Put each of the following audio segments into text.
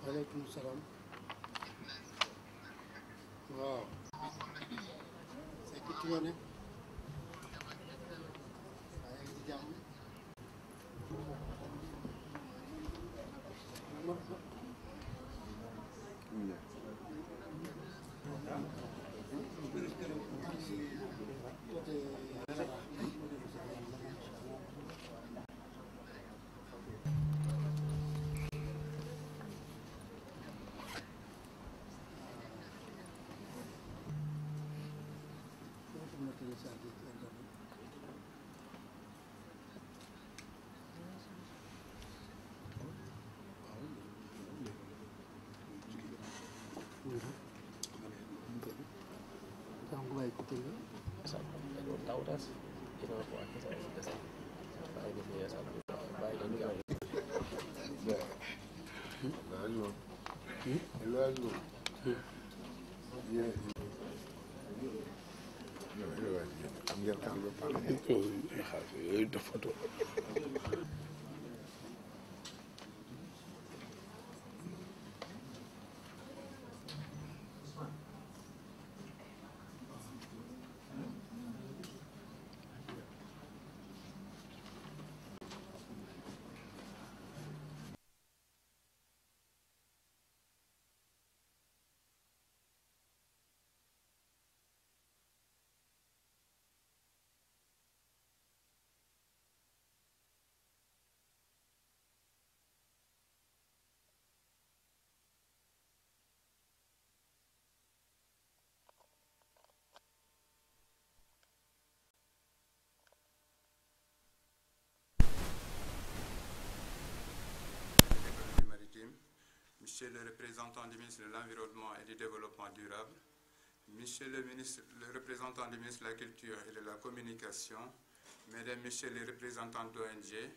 Waaleykum salaam. Waaw. C'est que tu ne waaye ci jàmm. Monsieur le représentant du ministre de l'Environnement et du Développement durable, Monsieur le représentant du ministre de la Culture et de la Communication, Mesdames, Messieurs les représentants d'ONG,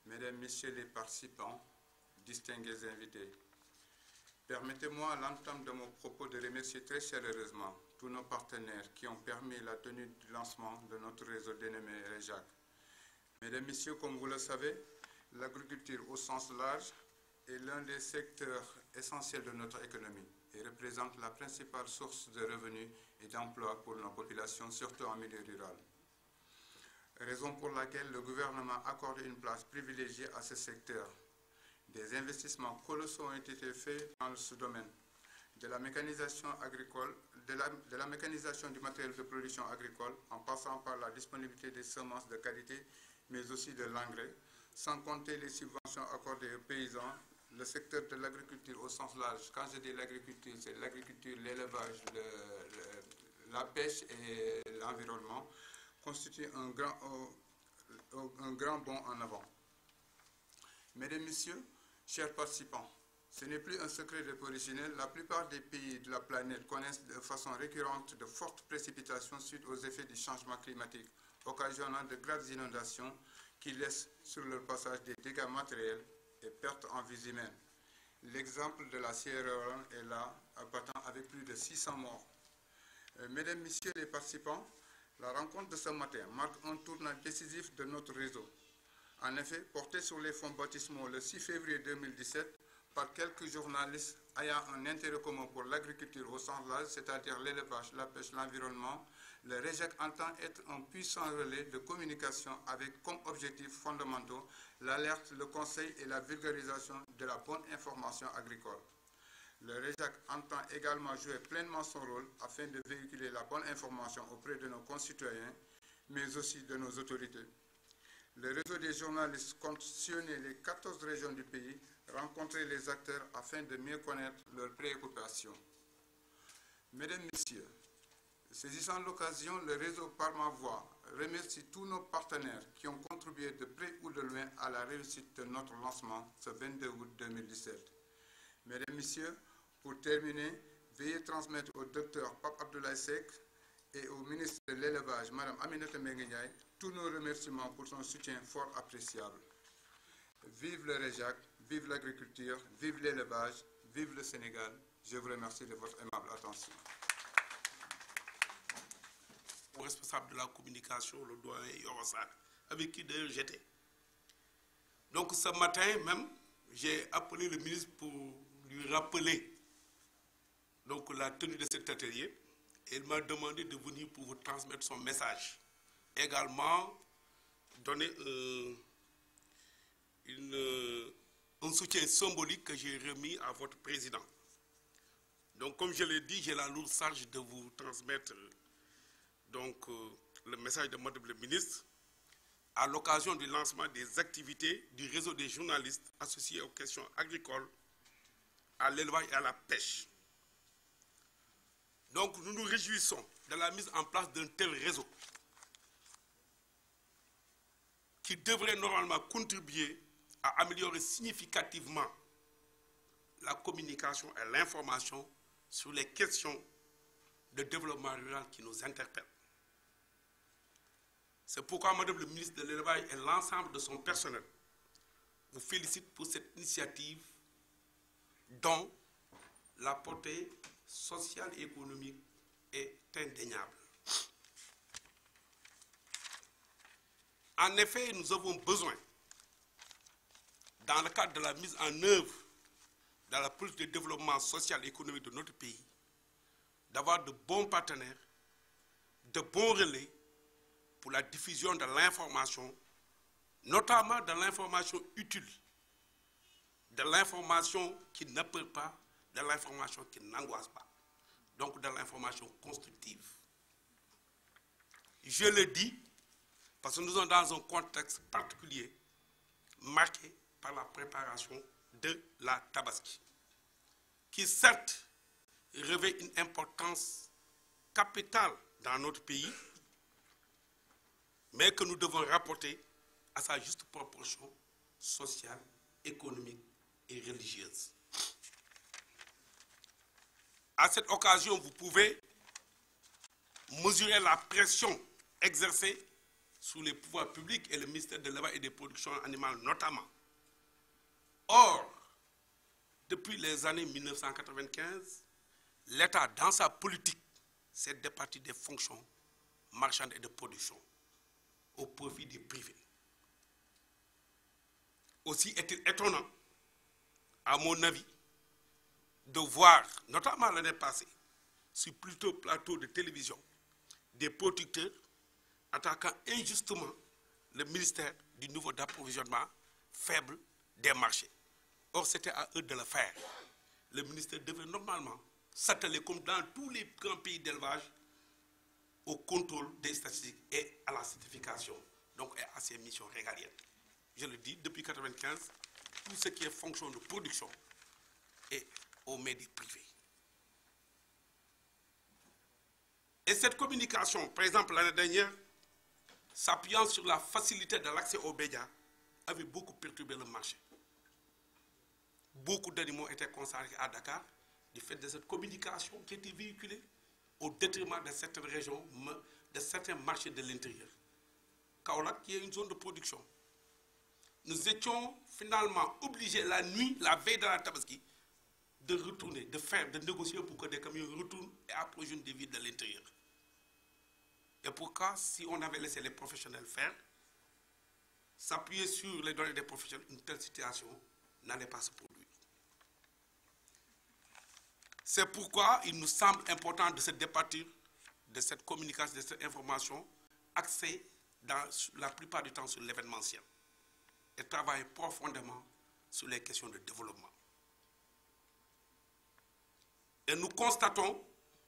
Mesdames, Messieurs les participants, distingués invités. Permettez-moi à l'entame de mon propos de remercier très chaleureusement tous nos partenaires qui ont permis la tenue du lancement de notre réseau dénommé REJAC. Mesdames, Messieurs, comme vous le savez, l'agriculture au sens large est l'un des secteurs essentiels de notre économie et représente la principale source de revenus et d'emplois pour nos populations, surtout en milieu rural. Raison pour laquelle le gouvernement accorde une place privilégiée à ce secteur. Des investissements colossaux ont été faits dans ce domaine, de la mécanisation agricole, de la mécanisation du matériel de production agricole, en passant par la disponibilité des semences de qualité, mais aussi de l'engrais, sans compter les subventions accordées aux paysans. Le secteur de l'agriculture au sens large, quand je dis l'agriculture, c'est l'agriculture, l'élevage, la pêche et l'environnement, constitue un grand bond en avant. Mesdames, Messieurs, chers participants, ce n'est plus un secret de polichinelle, la plupart des pays de la planète connaissent de façon récurrente de fortes précipitations suite aux effets du changement climatique, occasionnant de graves inondations qui laissent sur leur passage des dégâts matériels et pertes en vies humaines. L'exemple de la Sierra Leone est là, apparaissant avec plus de 600 morts. Mesdames, Messieurs les participants, la rencontre de ce matin marque un tournant décisif de notre réseau. En effet, porté sur les fonds baptismaux le 6 février 2017 par quelques journalistes ayant un intérêt commun pour l'agriculture au sens large, c'est-à-dire l'élevage, la pêche, l'environnement, le REJAC entend être un puissant relais de communication avec comme objectifs fondamentaux l'alerte, le conseil et la vulgarisation de la bonne information agricole. Le REJAC entend également jouer pleinement son rôle afin de véhiculer la bonne information auprès de nos concitoyens, mais aussi de nos autorités. Le réseau des journalistes compte sillonner les 14 régions du pays, rencontrer les acteurs afin de mieux connaître leurs préoccupations. Mesdames, Messieurs, saisissant l'occasion, le réseau par ma voix remercie tous nos partenaires qui ont contribué de près ou de loin à la réussite de notre lancement ce 22 août 2017. Mesdames, Messieurs, pour terminer, veuillez transmettre au docteur Pape Abdoulaye Seck et au ministre de l'Élevage, Mme Aminata Mbengue Ndiaye, tous nos remerciements pour son soutien fort appréciable. Vive le REJAC, vive l'agriculture, vive l'élevage, vive le Sénégal. Je vous remercie de votre aimable attention. Au responsable de la communication, le doyen Yorosan, avec qui d'ailleurs j'étais. Donc ce matin même, j'ai appelé le ministre pour lui rappeler donc, la tenue de cet atelier. Et il m'a demandé de venir pour vous transmettre son message. Également, donner un soutien symbolique que j'ai remis à votre président. Donc, comme je l'ai dit, j'ai la lourde charge de vous transmettre donc, le message de Madame le ministre à l'occasion du lancement des activités du réseau des journalistes associés aux questions agricoles, à l'élevage et à la pêche. Donc, nous nous réjouissons de la mise en place d'un tel réseau qui devrait normalement contribuer à améliorer significativement la communication et l'information sur les questions de développement rural qui nous interpellent. C'est pourquoi Madame le ministre de l'Élevage et l'ensemble de son personnel vous félicite pour cette initiative dont la portée sociale et économique est indéniable. En effet, nous avons besoin, dans le cadre de la mise en œuvre dans la politique de développement social et économique de notre pays, d'avoir de bons partenaires, de bons relais pour la diffusion de l'information, notamment de l'information utile, de l'information qui ne peur pas, de l'information qui n'angoisse pas, donc de l'information constructive. Je le dis parce que nous sommes dans un contexte particulier marqué par la préparation de la Tabaski, qui certes revêt une importance capitale dans notre pays, mais que nous devons rapporter à sa juste proportion sociale, économique et religieuse. À cette occasion, vous pouvez mesurer la pression exercée sur les pouvoirs publics et le ministère de l'Élevage et des Productions animales notamment. Or, depuis les années 1995, l'État, dans sa politique, s'est départi des fonctions marchandes et de production au profit des privés. Aussi est-il étonnant, à mon avis, de voir, notamment l'année passée, sur plusieurs plateaux de télévision, des producteurs attaquant injustement le ministère du niveau d'approvisionnement faible des marchés. Or, c'était à eux de le faire. Le ministère devait normalement s'atteler, comme dans tous les grands pays d'élevage, au contrôle des statistiques et à la certification, donc et à ses missions régaliennes. Je le dis, depuis 1995, tout ce qui est fonction de production est aux mains des privés. Et cette communication, par exemple l'année dernière, s'appuyant sur la facilité de l'accès aux médias, avait beaucoup perturbé le marché. Beaucoup d'animaux étaient concentrés à Dakar du fait de cette communication qui était véhiculée au détriment de certaines régions, de certains marchés de l'intérieur. Kaolack, qui est une zone de production. Nous étions finalement obligés la nuit, la veille de la Tabaski, de retourner, de négocier pour que des camions retournent et approvisionnent des villes de l'intérieur. Et pourquoi, si on avait laissé les professionnels faire, s'appuyer sur les données des professionnels, une telle situation n'allait pas se produire. C'est pourquoi il nous semble important de se départir de cette communication, de cette information, axée la plupart du temps sur l'événementiel et travailler profondément sur les questions de développement. Et nous constatons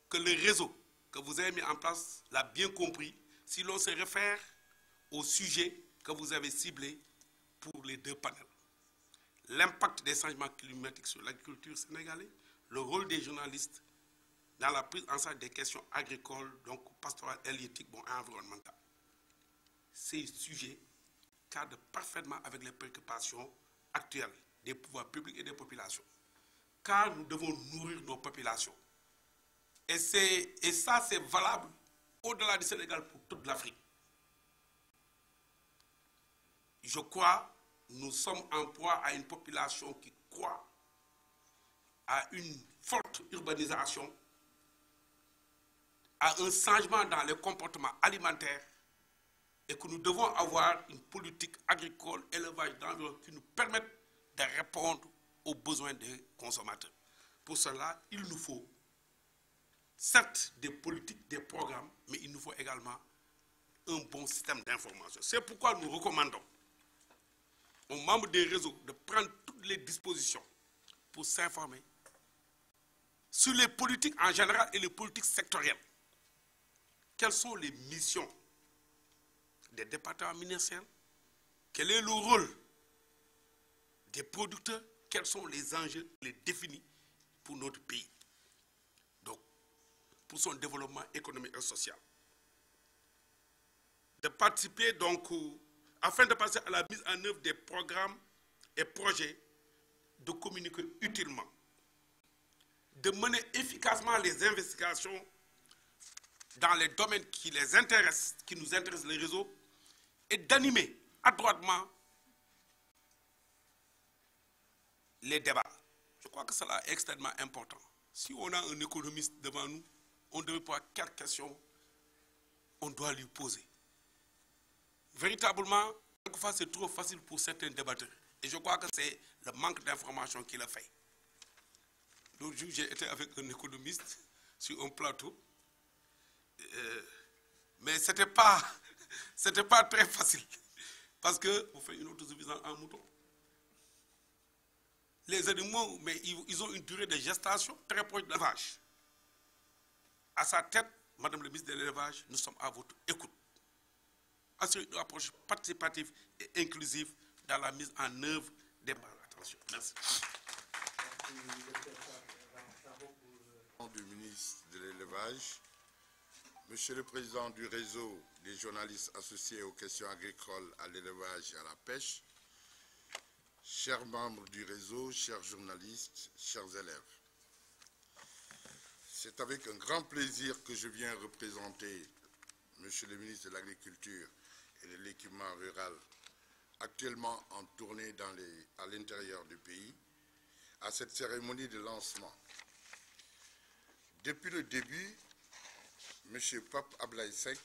que le réseau que vous avez mis en place l'a bien compris si l'on se réfère au sujet que vous avez ciblé pour les deux panels. L'impact des changements climatiques sur l'agriculture sénégalaise, le rôle des journalistes dans la prise en charge des questions agricoles, donc pastorales, halieutiques, et environnementales. Ces sujets cadrent parfaitement avec les préoccupations actuelles des pouvoirs publics et des populations. Car nous devons nourrir nos populations. Et ça, c'est valable au-delà du Sénégal, pour toute l'Afrique. Je crois que nous sommes en proie à une population qui croit à une forte urbanisation, à un changement dans les comportements alimentaires et que nous devons avoir une politique agricole, élevage, d'environnement qui nous permette de répondre aux besoins des consommateurs. Pour cela, il nous faut certes des politiques, des programmes, mais il nous faut également un bon système d'information. C'est pourquoi nous recommandons aux membres des réseaux de prendre toutes les dispositions pour s'informer sur les politiques en général et les politiques sectorielles. Quelles sont les missions des départements ministériels? Quel est le rôle des producteurs? Quels sont les enjeux, les définis pour notre pays? Donc, pour son développement économique et social. De participer donc, afin de passer à la mise en œuvre des programmes et projets, de communiquer utilement, de mener efficacement les investigations dans les domaines qui les intéressent, qui nous intéressent les réseaux, et d'animer adroitement les débats. Je crois que cela est extrêmement important. Si on a un économiste devant nous, on ne devait pas quelle question on doit lui poser. Véritablement, quelquefois c'est trop facile pour certains débatteurs. Et je crois que c'est le manque d'information qui le fait. L'autre jour, j'ai été avec un économiste sur un plateau. Mais ce n'était pas très facile. Parce que vous faites une autosuffisance en mouton. Les animaux, mais ils ont une durée de gestation très proche de l'élevage. À sa tête, Madame le ministre de l'Élevage, nous sommes à votre écoute. Assurer une approche participative et inclusive dans la mise en œuvre des plans. Attention. Merci. Du ministre de l'Élevage, Monsieur le Président du réseau des journalistes associés aux questions agricoles, à l'élevage et à la pêche, chers membres du réseau, chers journalistes, chers élèves, c'est avec un grand plaisir que je viens représenter Monsieur le ministre de l'Agriculture et de l'Équipement rural, actuellement en tournée à l'intérieur du pays, à cette cérémonie de lancement. Depuis le début, M. Pape Ablaye Seck,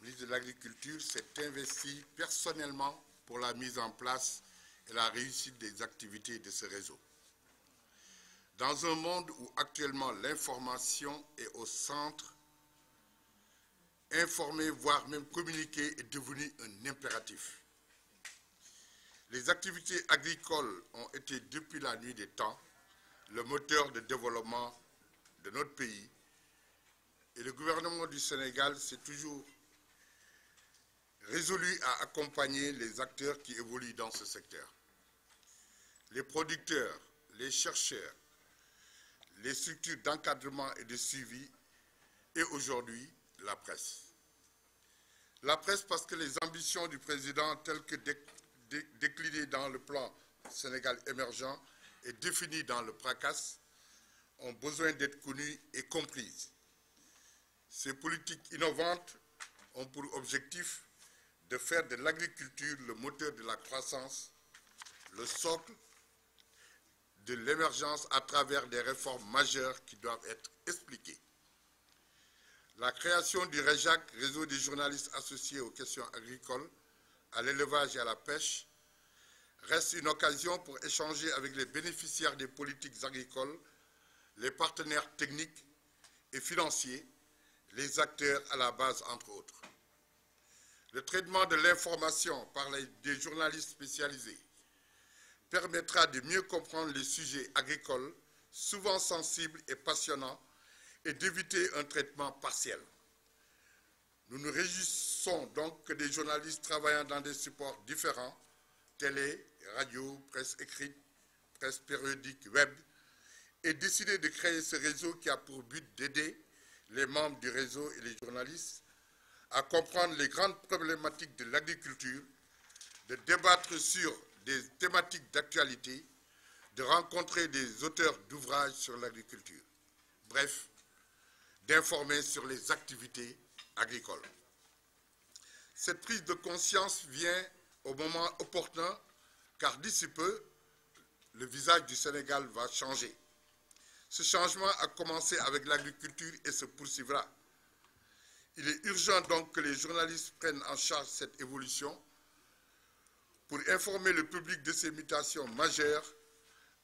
ministre de l'Agriculture, s'est investi personnellement pour la mise en place et la réussite des activités de ce réseau. Dans un monde où actuellement l'information est au centre, informer, voire même communiquer est devenu un impératif. Les activités agricoles ont été depuis la nuit des temps le moteur de développement de notre pays, et le gouvernement du Sénégal s'est toujours résolu à accompagner les acteurs qui évoluent dans ce secteur. Les producteurs, les chercheurs, les structures d'encadrement et de suivi, et aujourd'hui la presse. La presse parce que les ambitions du président telles que déclinées dans le plan Sénégal émergent et définies dans le PRACAS ont besoin d'être connues et comprises. Ces politiques innovantes ont pour objectif de faire de l'agriculture le moteur de la croissance, le socle de l'émergence à travers des réformes majeures qui doivent être expliquées. La création du REJAC, réseau des journalistes associés aux questions agricoles, à l'élevage et à la pêche, reste une occasion pour échanger avec les bénéficiaires des politiques agricoles, les partenaires techniques et financiers, les acteurs à la base, entre autres. Le traitement de l'information par des journalistes spécialisés permettra de mieux comprendre les sujets agricoles, souvent sensibles et passionnants, et d'éviter un traitement partiel. Nous nous réjouissons donc que des journalistes travaillant dans des supports différents, télé, radio, presse écrite, presse périodique, web, aient décidé de créer ce réseau qui a pour but d'aider les membres du réseau et les journalistes à comprendre les grandes problématiques de l'agriculture, de débattre sur des thématiques d'actualité, de rencontrer des auteurs d'ouvrages sur l'agriculture. Bref, d'informer sur les activités agricoles. Cette prise de conscience vient au moment opportun, car d'ici peu, le visage du Sénégal va changer. Ce changement a commencé avec l'agriculture et se poursuivra. Il est urgent donc que les journalistes prennent en charge cette évolution pour informer le public de ces mutations majeures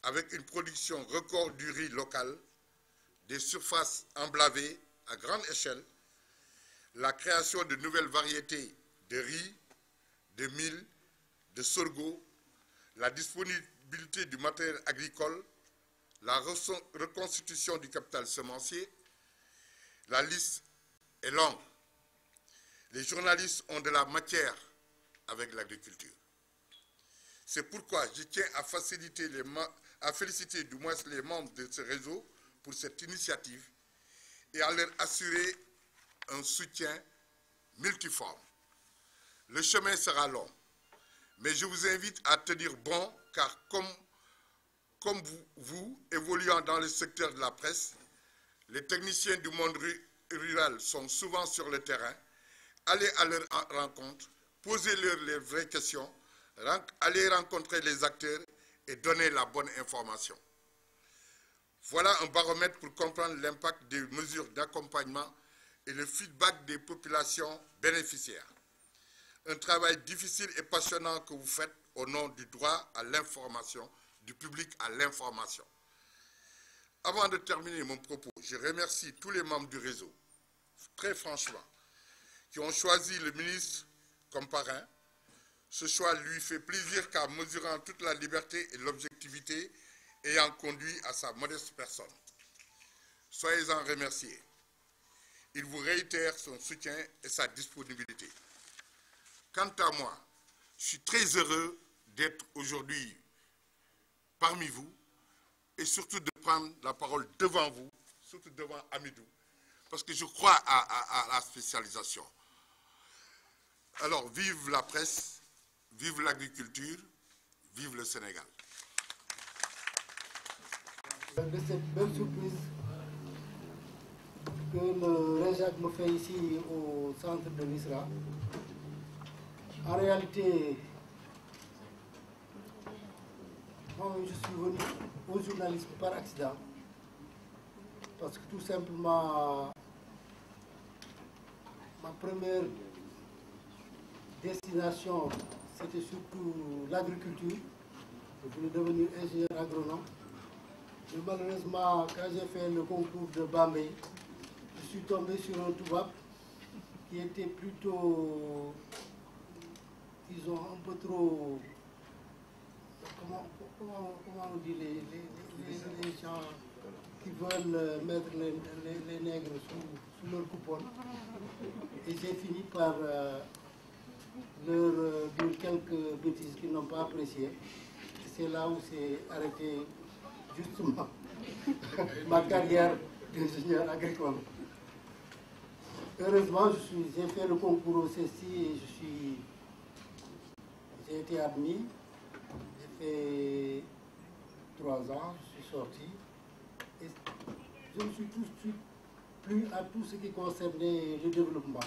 avec une production record du riz local, des surfaces emblavées à grande échelle, la création de nouvelles variétés de riz, de mil, de sorgho, la disponibilité du matériel agricole, la reconstitution du capital semencier. La liste est longue. Les journalistes ont de la matière avec l'agriculture. C'est pourquoi je tiens à féliciter du moins les membres de ce réseau pour cette initiative et à leur assurer un soutien multiforme. Le chemin sera long, mais je vous invite à tenir bon, car comme vous, évoluant dans le secteur de la presse, les techniciens du monde rural sont souvent sur le terrain. Allez à leur rencontre, posez-leur les vraies questions, allez rencontrer les acteurs et donner la bonne information. Voilà un baromètre pour comprendre l'impact des mesures d'accompagnement et le feedback des populations bénéficiaires. Un travail difficile et passionnant que vous faites au nom du droit à l'information, du public à l'information. Avant de terminer mon propos, je remercie tous les membres du réseau, très franchement, qui ont choisi le ministre comme parrain. Ce choix lui fait plaisir car mesurant toute la liberté et l'objectivité ayant conduit à sa modeste personne. Soyez-en remerciés. Il vous réitère son soutien et sa disponibilité. Quant à moi, je suis très heureux d'être aujourd'hui parmi vous et surtout de prendre la parole devant vous, surtout devant Amidou, parce que je crois à la spécialisation. Alors, vive la presse, vive l'agriculture, vive le Sénégal. De cette belle surprise que le REJAC me fait ici au centre de l'ISRA, en réalité, moi, je suis venu au journalisme par accident, parce que tout simplement, ma première destination, c'était surtout l'agriculture. Je voulais devenir ingénieur agronome. Mais malheureusement, quand j'ai fait le concours de Bambey, je suis tombé sur un toubab qui était plutôt, disons, un peu trop... Comment on dit les gens qui veulent mettre les nègres sous leur coupole. Et j'ai fini par leur dire quelques bêtises qu'ils n'ont pas appréciées. C'est là où s'est arrêté justement ma carrière d'ingénieur agricole. Heureusement, j'ai fait le concours au CECI et j'ai été admis. J'ai fait 3 ans, je suis sorti. Et je me suis tout de suite plu à tout ce qui concernait le développement.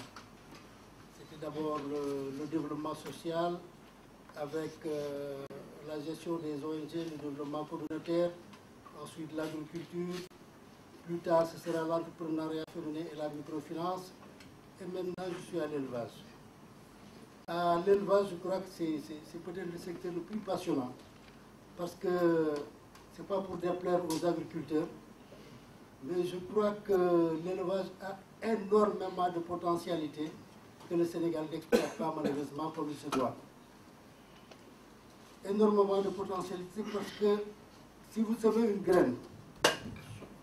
C'était d'abord le développement social avec la gestion des ONG, le développement communautaire, ensuite l'agriculture. Plus tard, ce sera l'entrepreneuriat féminin et la microfinance. Et maintenant, je suis à l'élevage. À l'élevage, je crois que c'est peut-être le secteur le plus passionnant. Parce que ce n'est pas pour déplaire aux agriculteurs, mais je crois que l'élevage a énormément de potentialité que le Sénégal n'exploite pas malheureusement comme il se doit. Énormément de potentialité parce que si vous semez une graine,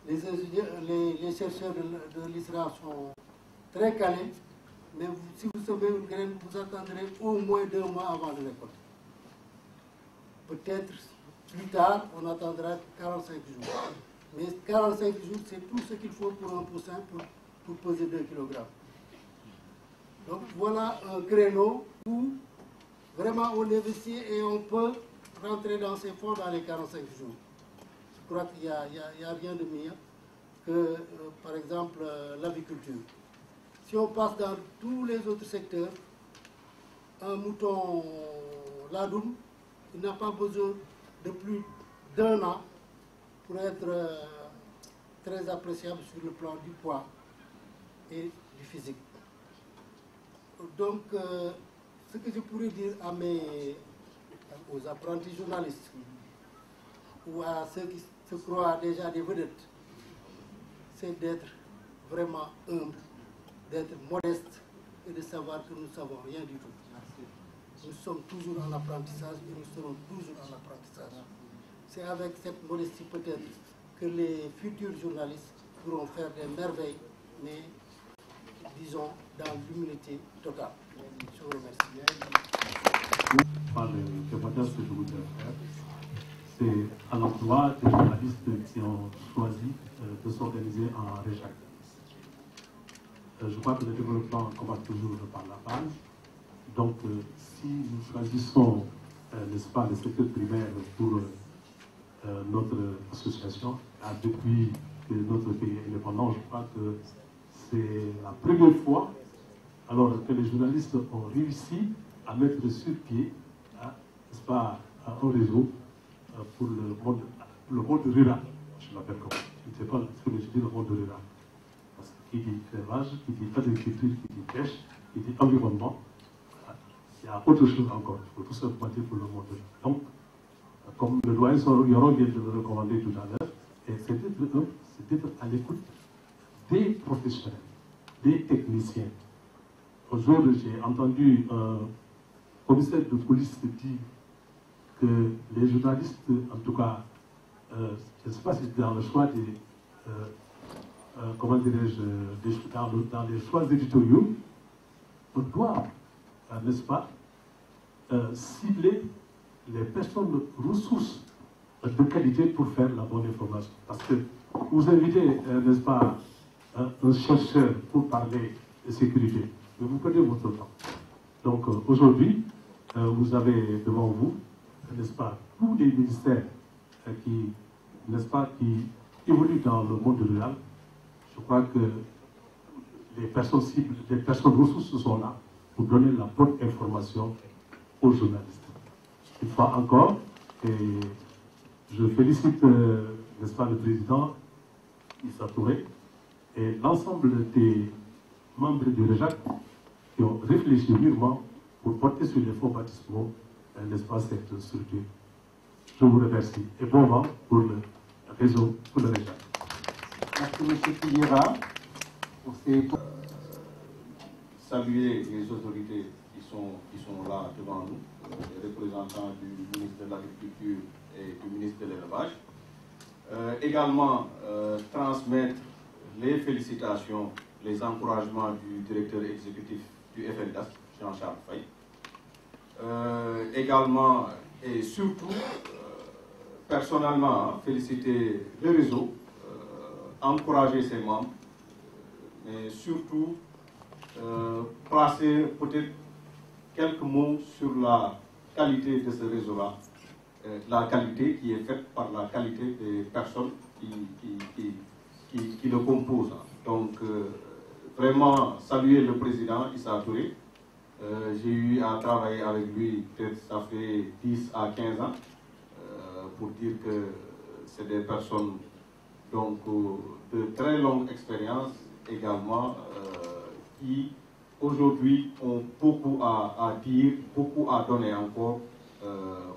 les chercheurs de l'ISRA sont très calés, mais si vous semez une graine, vous attendrez au moins 2 mois avant de récolter. Peut-être plus tard, on attendra 45 jours. Mais 45 jours, c'est tout ce qu'il faut pour un poussin pour peser 2 kg. Donc voilà un créneau où vraiment on investit et on peut rentrer dans ses fonds dans les 45 jours. Je crois qu'il n'y a rien de mieux que, par exemple, l'aviculture. Si on passe dans tous les autres secteurs, un mouton ladoum, il n'a pas besoin de plus d'1 an pour être très appréciable sur le plan du poids et du physique. Donc, ce que je pourrais dire aux apprentis journalistes ou à ceux qui se croient déjà des vedettes, c'est d'être vraiment humble, d'être modeste et de savoir que nous ne savons rien du tout. Nous sommes toujours en apprentissage et nous serons toujours en apprentissage. C'est avec cette modestie peut-être que les futurs journalistes pourront faire des merveilles, mais disons dans l'humilité totale. Je vous remercie. Par le témoignage que je voudrais faire, c'est à l'endroit des journalistes qui ont choisi de s'organiser en région. Je crois que le développement commence toujours par la base. Donc, si nous choisissons, n'est-ce pas, le secteur primaire pour notre association, depuis que notre pays est indépendant, je crois que c'est la première fois alors que les journalistes ont réussi à mettre sur pied, n'est-ce pas, un réseau pour le monde rural. Je l'appelle comme ça. Je ne sais pas ce que je dis le monde rural. Parce que qui dit élevage, qui dit agriculture, qui dit pêche, qui dit environnement, il y a autre chose encore. Il faut tout simplement dire pour le monde rural. Donc, comme le doyen Yoron vient de le recommander tout à l'heure, c'est d'être à l'écoute des professionnels, des techniciens. Aujourd'hui, j'ai entendu un commissaire de police dire que les journalistes, en tout cas, je ne sais pas si c'est dans le choix des, comment dirais-je, dans les choix éditoriaux, on doit, n'est-ce pas, cibler les personnes ressources de qualité pour faire la bonne information. Parce que vous invitez, n'est-ce pas, un chercheur pour parler de sécurité, mais vous perdez votre temps. Donc aujourd'hui, vous avez devant vous, n'est-ce pas, tous les ministères qui, n'est-ce pas, qui évoluent dans le monde rural. Je crois que les personnes cibles, les personnes ressources sont là pour donner la bonne information aux journalistes. Une fois encore, et je félicite, n'est-ce pas, le président Issa Touré et l'ensemble des membres du REJAC qui ont réfléchi mûrement pour porter sur les fonds baptismaux, n'est-ce pas, cette structure. Je vous remercie et bon vent pour le réseau, pour le REJAC. Merci M. Kiyera pour ces... Saluer les autorités qui sont là devant nous, les représentants du ministre de l'Agriculture et du ministre de l'Élevage. Également transmettre les félicitations, les encouragements du directeur exécutif du FNDAS, Jean-Charles Faye. Également et surtout, personnellement, féliciter le réseau, encourager ses membres, mais surtout placer peut-être quelques mots sur la qualité de ce réseau-là, la qualité qui est faite par la qualité des personnes qui le composent. Donc, vraiment saluer le président Issa Touré. J'ai eu à travailler avec lui, peut-être ça fait 10 à 15 ans, pour dire que c'est des personnes donc, de très longue expérience également, qui aujourd'hui ont beaucoup à dire, beaucoup à donner encore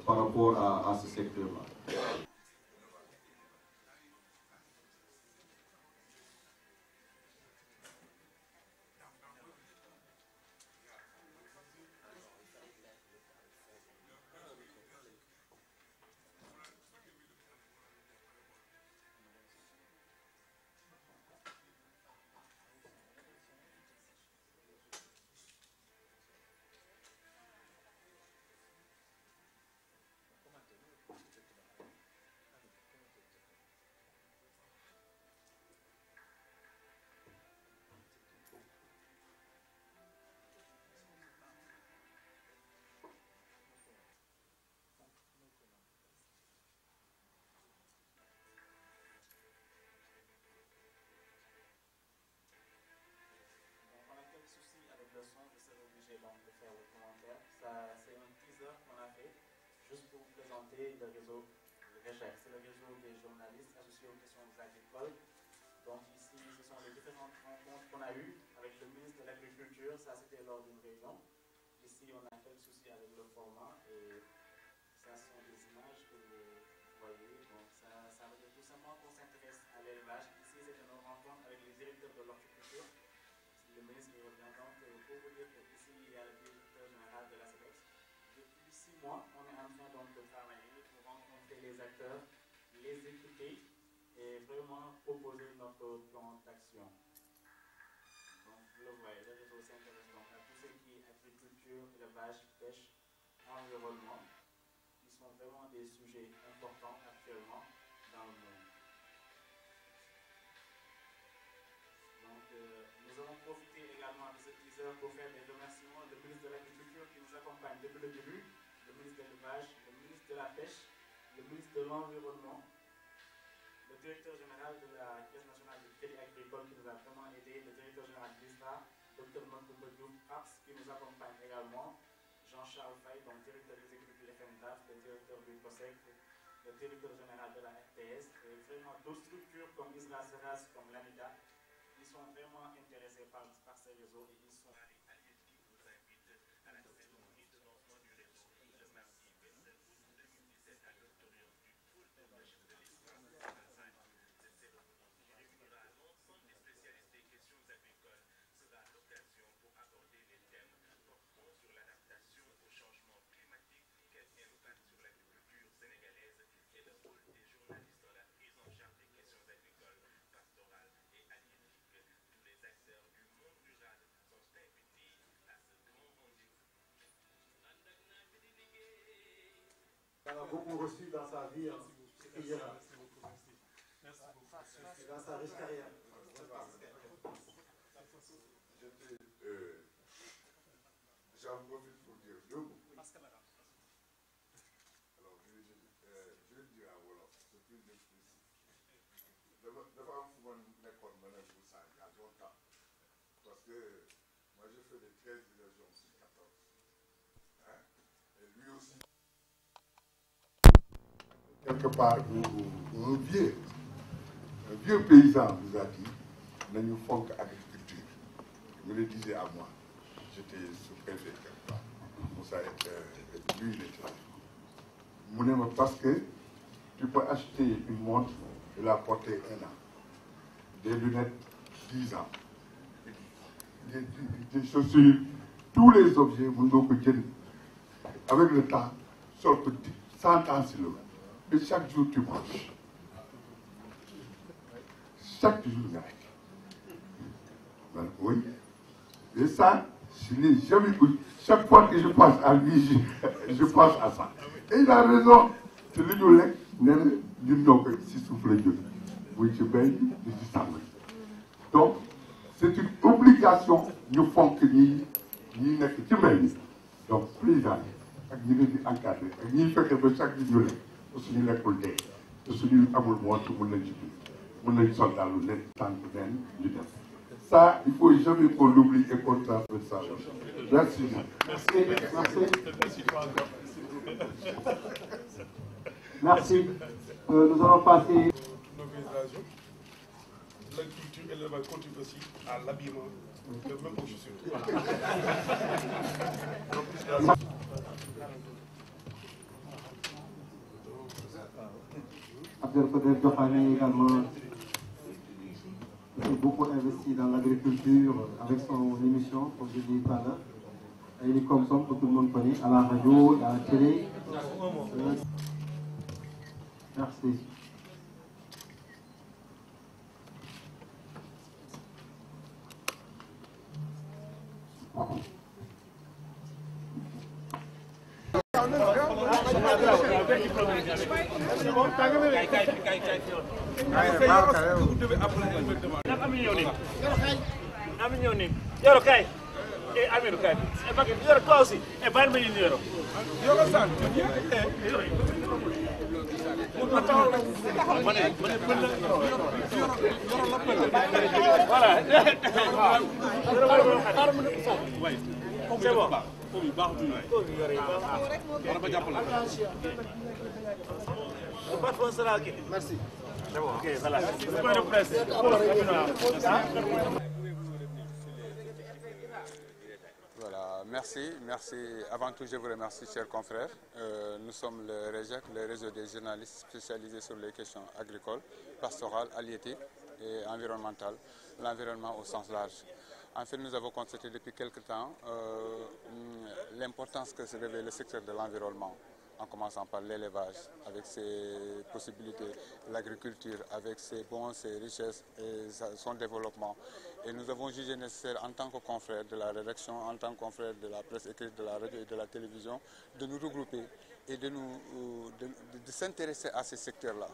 par rapport à ce secteur-là. chargé donc, de faire le commentaire. C'est un teaser qu'on a fait juste pour vous présenter le réseau RECHEC. C'est le réseau des journalistes associés aux questions agricoles. Donc ici, ce sont les différentes rencontres qu'on a eues avec le ministre de l'Agriculture. Ça, c'était lors d'une réunion. Ici, on a quelques soucis avec le format et ça sont des images que vous voyez. Donc ça veut dire tout simplement qu'on s'intéresse à l'élevage. Ici, c'est une rencontre avec les directeurs de l'horticulture. Le ministre revient donc pour vous dire qu'ici, il y a le directeur général de la CEDEX. Depuis 6 mois, on est en train donc de travailler pour rencontrer les acteurs, les écouter et vraiment proposer notre plan d'action. Donc, vous le voyez, le réseau s'intéresse donc à tout ce qui est agriculture, élevage, pêche, environnement, qui sont vraiment des sujets importants actuellement dans le monde. Donc, nous allons profiter également de ce teaser pour faire des remerciements au ministre de l'Agriculture qui nous accompagne depuis le début, le ministre de l'Élevage, le ministre de la Pêche, le ministre de l'Environnement, le directeur général de la Caisse nationale du crédit agricole qui nous a vraiment aidé, le directeur général de l'ISRA, Dr Mankouba Diouf Paps qui nous accompagne également, Jean-Charles Faye, donc directeur exécutif de l'FMDAF, le directeur du COSEC, le directeur général de la RTS, et vraiment d'autres structures comme ISRA Seras, comme l'ANIDA, ils sont vraiment intéressés par ces réseaux et ils sont... On a beaucoup reçu dans sa vie, dans sa riche carrière. J'en profite pour dire deux mots. Alors, je vais dire à Wolof, c'est plus explicite. Dafa am fu ma nekkoon ma nekk bu saa il y a longtemps. Parce que moi j'ai fait les 13 régions sur 14. Hein? Et lui aussi. Quelque part, un vieux paysan nous a dit, nous faisons agriculture. Il me le disait à moi. J'étais sous-préfet quelque part. Lui, il était. Parce que tu peux acheter une montre et la porter 1 an. Des lunettes, 10 ans. Des chaussures, tous les objets, avec le temps, sortent 100 ans sur le. Et chaque jour, tu manges. Chaque jour, avec. Oui. Et ça, je ne l'ai jamais vu. Chaque fois que je pense à lui, je pense à ça. Et il a raison. C'est lui qui souffle Dieu. Oui, je paye, je dis ça. Donc, c'est une obligation, nous font que nous n'est que tu m'aimes. Donc, président, nous devons encadrer. Nous faisons que chaque jour, nous sommes l'école de. Nous sommes amour moi, tout le monde est nous sommes soldats, nous sommes tant que nous. Ça, il ne faut jamais qu'on l'oublie et qu'on transmette ça. Merci. Merci. Nous allons passer. La culture et l'élevage contribuent aussi à l'habillement, même aux chaussures. Abdel Dofane également s'est beaucoup investi dans l'agriculture avec son émission, comme je disais tout à l'heure. Il est comme ça, que tout le monde connaît, à la radio, à la télé. Merci. Et Amir, et toi aussi. Et Bail Meni Nero. Voilà. C'est bon. Merci. C'est bon, ok, voilà. Point de presse. Voilà, merci. Avant tout, je vous remercie, chers confrères. Nous sommes le REJAC, le réseau des journalistes spécialisés sur les questions agricoles, pastorales, halieutiques et environnementales, l'environnement au sens large. En fait, nous avons constaté depuis quelque temps l'importance que se revêt le secteur de l'environnement, en commençant par l'élevage, avec ses possibilités, l'agriculture, avec ses bons, ses richesses et son développement. Et nous avons jugé nécessaire, en tant que confrères de la rédaction, en tant que confrères de la presse écrite, de la radio et de la télévision, de nous regrouper et de s'intéresser à ces secteurs-là.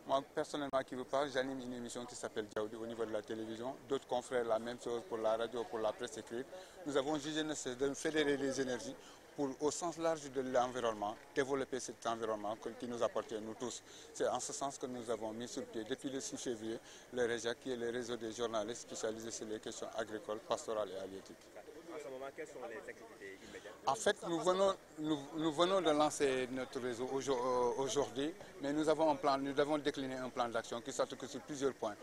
Moi, personnellement, qui vous parle, j'anime une émission qui s'appelle Djaoudi au niveau de la télévision. D'autres confrères, la même chose pour la radio, pour la presse écrite. Nous avons jugé nécessaire de fédérer les énergies pour, au sens large de l'environnement, développer cet environnement qui nous appartient, nous tous. C'est en ce sens que nous avons mis sur pied, depuis le 6 février, le REJAC, qui est le réseau des journalistes spécialisés sur les questions agricoles, pastorales et halieutiques. En ce moment, quelles sont les activités immédiates? En fait, nous venons de lancer notre réseau aujourd'hui, mais nous avons décliné un plan d'action qui s'articule sur plusieurs points.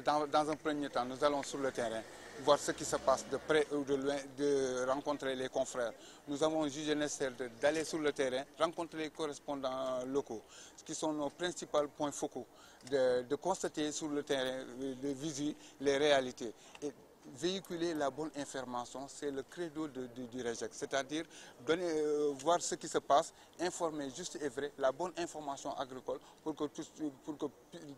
Dans un premier temps, nous allons sur le terrain, voir ce qui se passe de près ou de loin, de rencontrer les confrères. Nous avons jugé nécessaire d'aller sur le terrain, rencontrer les correspondants locaux, ce qui sont nos principaux points focaux, de constater sur le terrain, de viser les réalités. Et véhiculer la bonne information, c'est le credo du REJAC, c'est-à-dire voir ce qui se passe, informer juste et vrai, la bonne information agricole pour que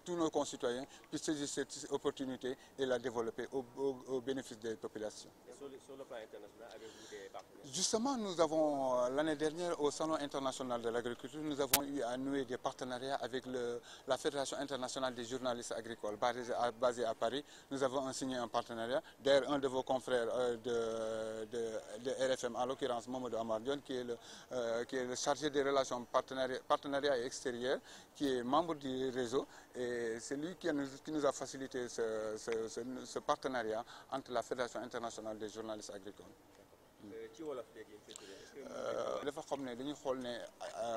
tous nos concitoyens puissent saisir cette opportunité et la développer au bénéfice des populations. Et sur le plan international, avez-vous des partenaires? Justement, nous avons, l'année dernière, au Salon international de l'agriculture, nous avons eu à nouer des partenariats avec la Fédération internationale des journalistes agricoles, basée à Paris. Nous avons signé un partenariat. D'ailleurs, un de vos confrères de RFM, en l'occurrence Mamadou Amardion, qui est le chargé des relations partenariat et extérieur, qui est membre du réseau, et c'est lui qui nous a facilité ce partenariat entre la Fédération internationale des journalistes agricoles. dafa xam ne dañuy xool ne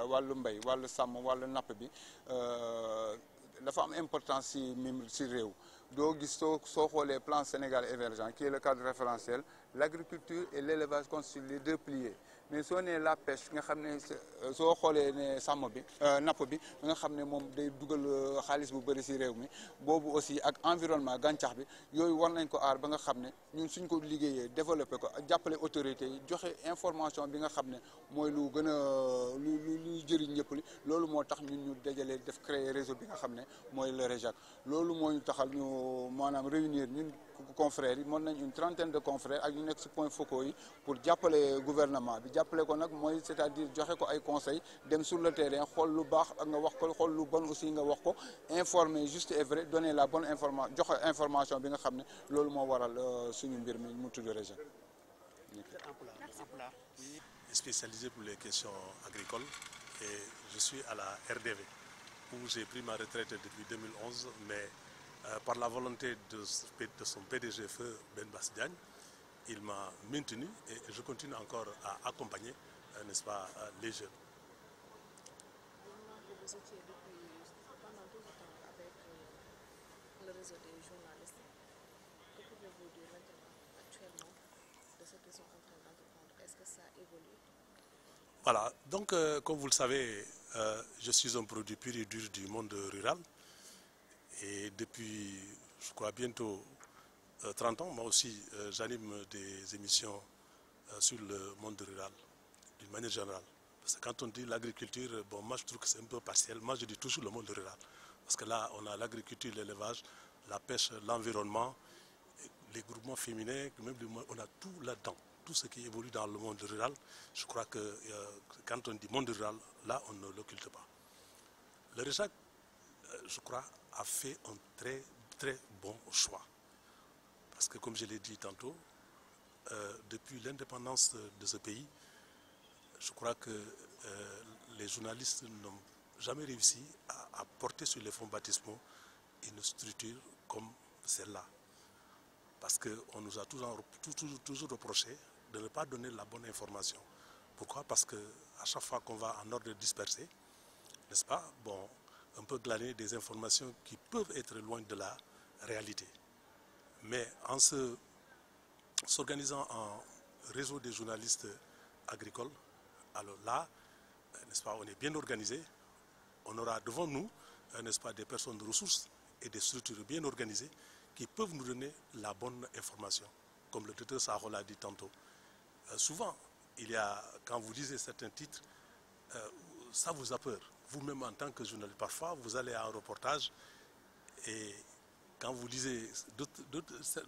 wàllu mbay wàllu sàmm wàllu napp bi dafa am importance si réew doo gis soo xoolee plan Sénégal émergent qui est le cadre référentiel, l'agriculture et l'élevage constituent les deux piliers. Mais soo nee la pêche nga xam ne soo xoolee ne sàmm bi napp bi nga xam ne moom day dugal xaalis bu bëri si réew mi boobu aussi ak environnement gàncax bi yooyu war nañ ko aar ba nga xam ne ñun suñ ko liggéeyee développé ko jàppale autorités yi joxe information bi nga xam ne mooy lu gën a lu jëriñ ñëpp li loolu moo tax ñun ñu dajale def créer réseau bi nga xam ne mooy le REJAC loolu moo ñu taxal ñu maanaam réunir ñun confrères yi mën nañ une trentaine de confrères ak ñu nekk si points focaux yi pour jàppale gouvernement bi jàppale ko nag mooy c'est-à-dire joxe ko ay conseils dem sur le terrain xool lu baax ak nga wax ko xool lu bon aussi nga wax ko informer juste et vrai donner la bonne information joxe information bi nga xam ne loolu moo waral suñu mbir mi mu tudd REJAC. Spécialisé pour les questions agricoles et je suis à la RDV où j'ai pris ma retraite depuis 2011 mais par la volonté de son PDG feu Ben Bass Diagne, il m'a maintenu et je continue encore à accompagner, n'est-ce pas, les jeunes. Vous étiez pendant tout ce temps avec le réseau des journalistes. Que pouvez-vous dire maintenant, actuellement, de ce qu'ils sont en train d'entreprendre? Est-ce que ça évolue? Voilà, donc comme vous le savez, je suis un produit pur et dur du monde rural. Et depuis, je crois, bientôt 30 ans, moi aussi, j'anime des émissions sur le monde rural, d'une manière générale. Parce que quand on dit l'agriculture, bon, moi je trouve que c'est un peu partiel. Moi je dis toujours le monde rural. Parce que là, on a l'agriculture, l'élevage, la pêche, l'environnement, les groupements féminins, même on a tout là-dedans. Tout ce qui évolue dans le monde rural, je crois que quand on dit monde rural, là, on ne l'occulte pas. Le REJAC, je crois, a fait un très, très bon choix. Parce que, comme je l'ai dit tantôt, depuis l'indépendance de ce pays, je crois que les journalistes n'ont jamais réussi à porter sur les fonds baptismaux une structure comme celle-là. Parce qu'on nous a toujours reproché de ne pas donner la bonne information. Pourquoi? Parce qu'à chaque fois qu'on va en ordre dispersé, n'est-ce pas, bon, on peut glaner des informations qui peuvent être loin de la réalité. Mais en s'organisant en réseau des journalistes agricoles, alors là, n'est-ce pas, on est bien organisé, on aura devant nous, n'est-ce pas, des personnes de ressources et des structures bien organisées qui peuvent nous donner la bonne information. Comme le docteur Sakho l'a dit tantôt. Souvent, quand vous lisez certains titres, ça vous a peur. Vous-même en tant que journaliste, parfois vous allez à un reportage et quand vous lisez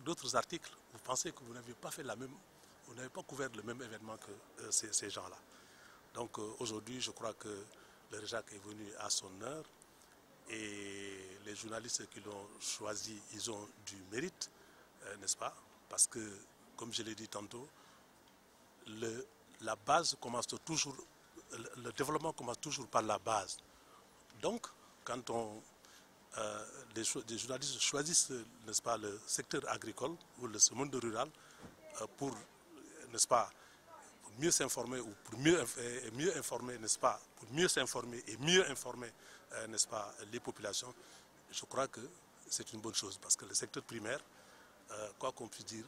d'autres articles, vous pensez que vous n'avez pas fait vous n'avez pas couvert le même événement que ces gens-là. Donc aujourd'hui, je crois que le REJAC est venu à son heure et les journalistes qui l'ont choisi, ils ont du mérite, n'est-ce pas? Parce que, comme je l'ai dit tantôt, la base commence toujours, le développement commence toujours par la base. Donc, quand des journalistes choisissent, n'est-ce pas, le secteur agricole ou le monde rural pour, n'est-ce pas, mieux s'informer ou pour mieux informer, n'est-ce pas, pour mieux s'informer et mieux informer, n'est-ce pas, les populations, je crois que c'est une bonne chose parce que le secteur primaire, quoi qu'on puisse dire,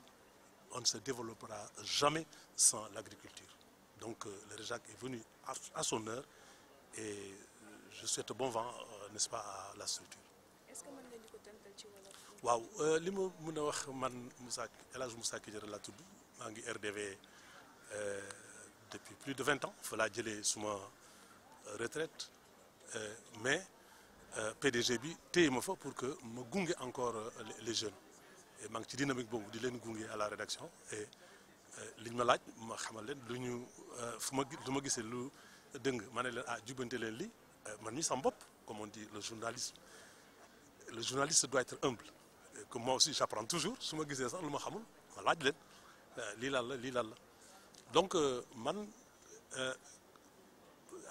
on ne se développera jamais sans l'agriculture. Donc le REJAC est venu à son heure et je souhaite bon vent, n'est-ce pas, à la structure. Est-ce que mën nga di ko tënkal ci wolof? waaw li ma mën a wax man El Hadj Moussa Kijera laa tudd maa ngi RDV depuis plus de 20 ans fa laa jëlee suma retraite mais PDG bi téye ma fa pour que ma gunge encore les jeunes et maa ngi ci dynamique boobu di leen gunge à la rédaction et liñ ma laaj ma xamal leen lu ñu fu ma gisee lu dëng ma ne leen jubbante leen li man mi sama bopp comme on dit le journaliste doit être humble que moi aussi j'apprends toujours su ma gisee sax lu ma xamul ma laaj leen lii lan la donc man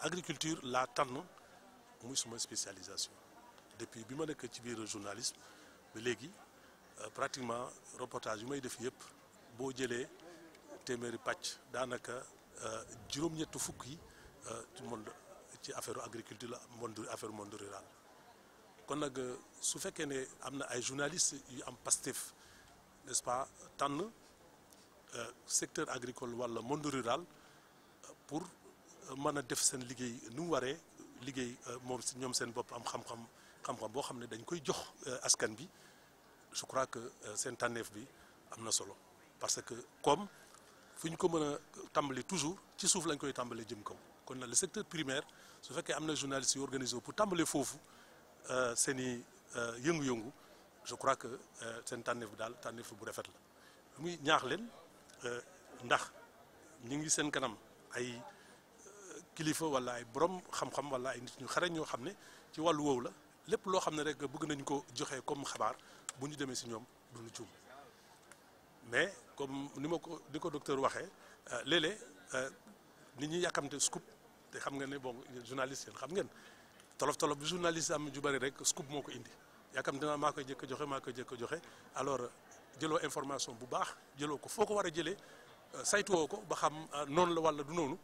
agriculture laa tànn muy suma spécialisation depuis bi ma nekk ci biir journalisme ba léegi pratiquement reportage yu may def yëpp boo jëlee téeméeri pàcc daanaka juróom-ñett fukk yi ci affaire agriculture la affaire monde rural kon nag su fekkee ne am na ay journalistes yu am Pastef n'est-ce pas tànn secteur agricole wala monde rural pour mën a def seen liggéey nu mu waree liggéey moom si ñoom seen bopp am xam-xam boo xam ne dañ koy jox askan bi je crois que seen tànneef bi am na solo parce que comme fu ñu ko mën a tàmbali toujours ci suuf lañ koy tàmbalee jëm kaw kon nag le secteur primaire su fekkee am na journalistes yu organisé pour tàmbalee foofu seen i yëngu-yëngu je crois que seen tànneef bi daal tànneef bu rafet la lu muy ñaax leen ndax ñu ngi seen kanam ay kilifa wala ay borom xam-xam wala ay nit ñu xarañ ñoo xam ne ci wàllu woowu la lépp loo xam ne rek bëgg nañ ko joxe comme xabaar bu ñu demee si ñoom duñu juum mais comme ni ko docteur waxee léeg-léeg nit ñi yàkkamte scoop te xam nga ne bon journaliste yéen xam ngeen tolof bi journaliste am ju bari rek scoop moo ko indi yàkkamte naa maa koy jëkk a joxe alors jëloo information bu baax jëloo ko foo ko war a jëlee saytuwoo ko ba xam noonu la wala du noonu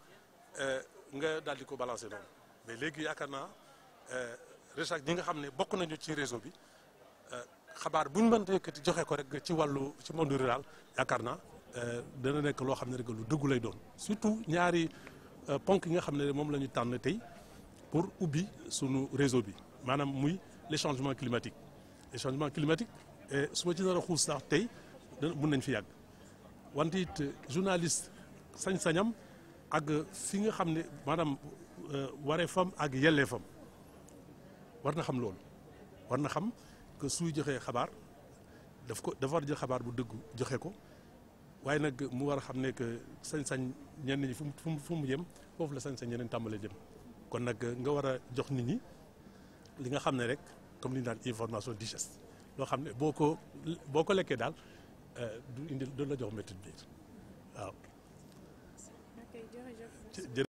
nga daal di ko balancer noonu mais léegi yaakaar naa REJAC ñi nga xam ne bokk nañu ci réseau bi xabaar bu ñu mënta yëkkati joxe ko rek ci monde rural yaakaar naa dana nekk loo xam ne rek lu dëggu lay doon surtout ñaari ponk yi nga xam ne moom la ñu tànn tey pour ubbi sunu réseau bi maanaam muy les changements climatiques su ma ci nar a xuus sax tey mun nañ fi yàgg wante it journaliste sañ-sañam ak fi nga xam ne maanaam wareefam ak yelleefam war na xam loolu war na xam que suy joxee xabaar dafa war a jël xabaar bu dëggu joxe ko waaye nag mu war a xam ne que sañ-sañ ñenn ñi fu mu jëm foofu la sañ-sañ ñeneen tàmbalee jëm kon nag nga war a jox nit ñi li nga xam ne rek comme li ñu naan information digeste loo xam ne boo ko lekkee daal du la jox métti biir waaw. ok jërëjëf. jërëjëf.